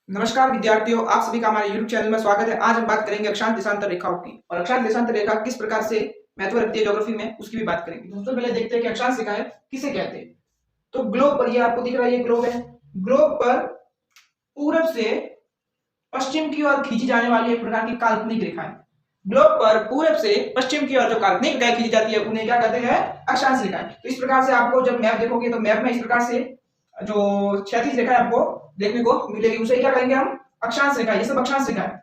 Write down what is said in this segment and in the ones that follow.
नमस्कार विद्यार्थियों, आप सभी का हमारे YouTube चैनल में स्वागत है। आज हम बात करेंगे अक्षांश देशांतर रेखाओं की और अक्षांश देशांतर रेखा किस प्रकार से महत्व रखती है ज्योग्राफी में, उसकी भी बात करेंगे। दोस्तों पहले देखते हैं कि अक्षांश रेखाएं किसे कहते हैं। तो ग्लोब पर, ये आपको दिख रहा है, ये ग्लोब है। ग्लोब पर पूरब से पश्चिम की ओर खींची जाने वाली एक प्रकार की काल्पनिक रेखाएं। ग्लोब पर पूरब से पश्चिम की ओर जो काल्पनिक रेखाएं खींची जाती है उन्हें क्या कहते हैं? अक्षांश रेखाएं। तो इस प्रकार से आपको जब मैप देखोगे तो मैप में इस प्रकार से जो क्षैतिज रेखा आपको देखने को मिलेगी उसे क्या कहेंगे हम? अक्षांश रेखा। ये सब अक्षांश रेखा है।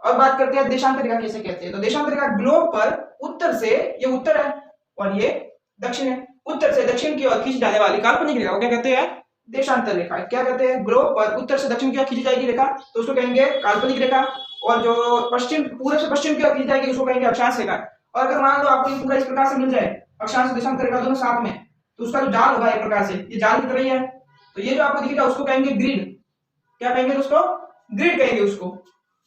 और बात करते हैं देशांतर रेखा किसे कहते हैं। तो देशांतर रेखा ग्लोब पर उत्तर से, ये उत्तर है और ये दक्षिण है, उत्तर से दक्षिण की ओर खींची जाने वाली काल्पनिक रेखा को क्या कहते हैं? देशांतर रेखा। क्या कहते हैं? ग्लोब पर उत्तर से दक्षिण की ओर खींची जाएगी रेखा तो उसको कहेंगे काल्पनिक रेखा, और जो पश्चिम, पूरब से पश्चिम की ओर खींची जाएगी उसको कहेंगे अक्षांश रेखा। और अगर मान लो आपको ये पूरा इस प्रकार से मिल जाए, अक्षांश देशांतर रेखा दोनों साथ में, तो उसका जो जाल होगा एक प्रकार से, ये जाल की तरह ही है। तो ये जो आपको दिखेगा उसको कहेंगे ग्रिड। क्या कहेंगे उसको? ग्रिड कहेंगे उसको।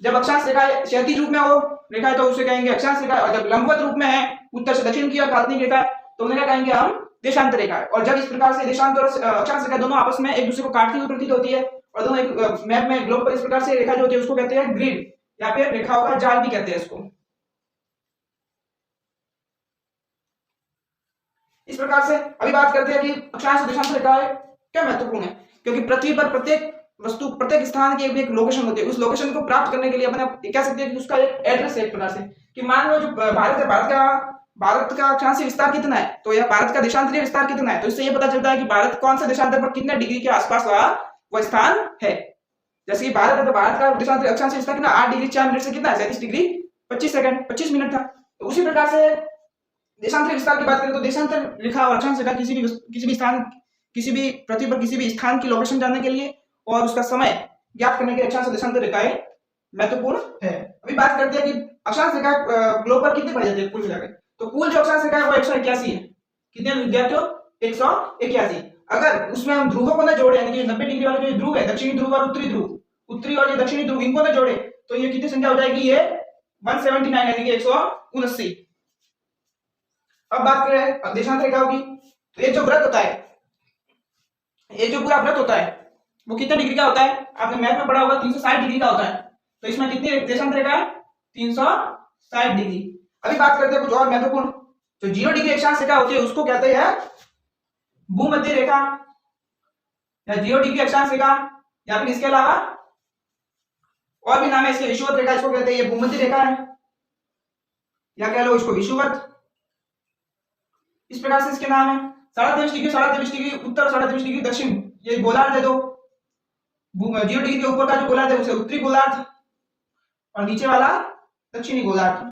जब अक्षांश रेखा क्षैतिज रूप में हो रेखा है तो उसे कहेंगे अक्षांश रेखा, और जब लंबवत रूप में है उत्तर से दक्षिण की ओर काल्पनिक रेखा तो उन्हें क्या कहेंगे हम? देशांतर रेखा। और जब इस प्रकार से देशांतर और अक्षांश रेखा दोनों आपस में एक दूसरे को काटती हुई प्रतीत होती है और दोनों एक मैप में, ग्लोब पर इस प्रकार से रेखा जो होती है उसको कहते हैं ग्रिड, या फिर रेखाओं का जाल भी कहते हैं इसको। इस प्रकार से अभी बात करते हैं कि अक्षांश और देशांतर रेखाएं क्या महत्वपूर्ण है, क्योंकि पृथ्वी पर प्रत्येक वस्तु, प्रत्येक स्थान की एक लोकेशन होती है। उस लोकेशन को प्राप्त करने के लिए अपने कह सकते हैं कि उसका एक एड्रेस है एक प्रकार से। कि मान लो जो भारत है, भारत का अक्षांशीय विस्तार कितना है, तो यह भारत का देशांतरीय विस्तार कितना है, तो इससे ये पता चलता है कि भारत कौन से देशांतर पर कितने डिग्री के आसपास वह स्थान है। जैसे कि भारत है तो भारत का देशांतरीय अक्षांशीय विस्तार कितना? 8 डिग्री 4 मिनट से कितना है? 37 डिग्री 25 सेकंड, 25 मिनट था। तो उसी प्रकार से देशांतरीय विस्तार की बात करें तो देशांतर रेखा और अक्षांश रेखा किसी भी स्थान, किसी भी पृथ्वी पर किसी भी स्थान की लोकेशन जानने के लिए और उसका समय ज्ञात करने के लिए अक्षांश और देशांतर रेखाएं महत्वपूर्ण है। अभी बात करते हैं कि अक्षांश रेखा ग्लोब पर कितने पाई जाती है कुल मिलाकर। तो कुल जो अक्षांश रेखा है वो 181 है। कितने विद्यार्थियों? 181। अगर उसमें हम ध्रुवों को ना जोड़े, यानी कि 90 डिग्री वाला जो ध्रुव है, दक्षिणी ध्रुव और उत्तरी ध्रुव, उत्तरी और ये दक्षिणी ध्रुव, इनको ना जोड़े तो ये कितनी संख्या हो जाएगी? ये 179, यानी कि 179। अब बात करें देशांतर रेखाओं की, तो ये जो वृत्त होता है, ये जो पूरा वृत्त होता है वो कितने डिग्री का होता है? आपने मैथ में पढ़ा होगा 360 डिग्री का होता है। तो इसमें कितनी देशांतर रेखा है? 360 डिग्री। अभी बात करते हैं कुछ और महत्वपूर्ण। जो 0 डिग्री अक्षांश रेखा होती है उसको कहते हैं भूमध्य रेखा या 0 डिग्री अक्षांश रेखा, या फिर इसके अलावा और भी नाम है इसके, विषुवत रेखा इसको कहते हैं। ये भूमध्य रेखा है या कह लो इसको विषुवत, इस प्रकार से इसके नाम है। 23.5 डिग्री, 23.5 डिग्री उत्तर, 23.5 डिग्री दक्षिण, ये गोलार्ध है। दो 0 डिग्री के ऊपर का जो गोलार्ध है उसे उत्तरी गोलार्ध और नीचे वाला दक्षिणी गोलार्ध।